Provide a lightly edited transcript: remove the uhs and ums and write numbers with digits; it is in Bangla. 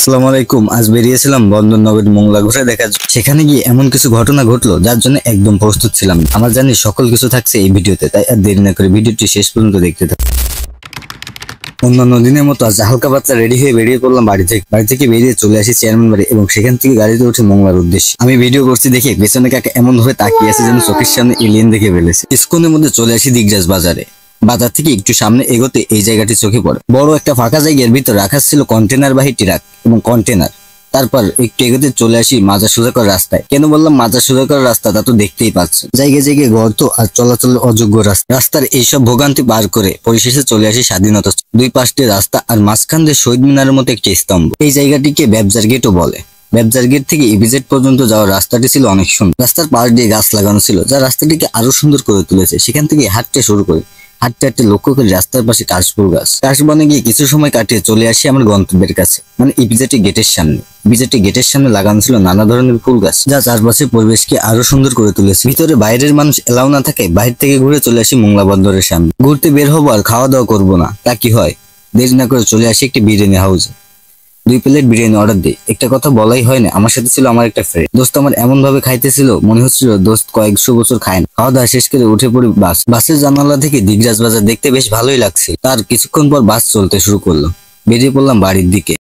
আসসালামু আলাইকুম। আজ বেরিয়েছিলাম বন্দরনগর মোংলা ঘুরে দেখার জন্য। সেখানে গিয়ে এমন কিছু ঘটনা ঘটলো যার জন্য একদম প্রস্তুত ছিলাম না। আমার জানি সকল কিছু থাকছে এই ভিডিওতে, তাই আর দেরি না করে ভিডিওটি শেষ পর্যন্ত দেখতে থাকুন। অন্যান্য দিনের মতো আজ হালকা পাতলা রেডি হয়ে বেরিয়ে পড়লাম বাড়ি থেকে বেরিয়ে চলে আসি চেয়ারম্যান বাড়ি এবং সেখান থেকে গাড়িতে উঠে মোংলার উদ্দেশ্যে। আমি ভিডিও করছি দেখে পেছনে কাকে এমন ভাবে তাকিয়ে আছে যেন চোখের সামনে এলিয়েন দেখে ফেলেছে। কিছুক্ষণের মধ্যে চলে আসি দিগজাজ বাজারে। বাজার থেকে একটু সামনে এগোতে এই জায়গাটি চোখে পড়ে। বড় একটা ফাঁকা জায়গার ভিতর রাখা ছিল কন্টেনার বাহী ট্রাক এবং কন্টেনার। তারপর একটু এগোতে চলে আসি মাজার সোজা করার রাস্তায়। কেন বললাম মাজার সোজা করার রাস্তা, তা তো দেখতেই পাচ্ছেন। জায়গায় জায়গায় গর্ত আর চলাচলের অযোগ্য রাস্তার এইসব ভোগান্তি পার করে পরিশেষে চলে আসি স্বাধীনতা। দুই পাশে রাস্তা আর মাঝখান দিয়ে শহীদ মিনারের মতো একটি স্তম্ভ। এই জায়গাটিকে ব্যবজার গেটও বলে। ব্যবজার গেট থেকে ইপিজেড পর্যন্ত যাওয়ার রাস্তাটি ছিল অনেক সুন্দর। রাস্তার পাশ দিয়ে গাছ লাগানো ছিল যা রাস্তাটিকে আরো সুন্দর করে তুলেছে। সেখান থেকে হাঁটতে শুরু করি। হাঁটতে হাঁটতে লক্ষ্য করি রাস্তার পাশে কাশফুল গাছ। কাশবনে গিয়ে কিছু সময় কাটিয়ে চলে আসি আমার গন্তব্যের কাছে, মানে ইপিজেড গেটের সামনে। ইপিজেড গেটের সামনে লাগানো ছিল নানা ধরনের ফুল গাছ যা চারপাশের পরিবেশকে আরো সুন্দর করে তুলেছে। ভিতরে বাইরের মানুষ এলাও না থাকে, বাইরে থেকে ঘুরে চলে আসি মোংলা বন্দরের সামনে। ঘুরতে বের হবো আর খাওয়া দাওয়া করবো না, তা কি হয়? দেরি না করে চলে আসি একটি বিরিয়ানি হাউসে। 2 প্লেট বিরিয়ানি অর্ডার দিই। একটা কথা বলাই হয় না, আমার সাথে ছিল আমার একটা ফ্রেন্ড। দোস্ত আমার এমন ভাবে খাইতেছিল মনে হচ্ছিল দোস্ত কয়েকশো বছর খায় না। খাওয়া দাওয়া শেষ করে উঠে পড়ি বাসের জানালা থেকে দিগরাজ বাজার দেখতে বেশ ভালোই লাগছে। তার কিছুক্ষণ পর বাস চলতে শুরু করলো। বেরিয়ে পড়লাম বাড়ির দিকে।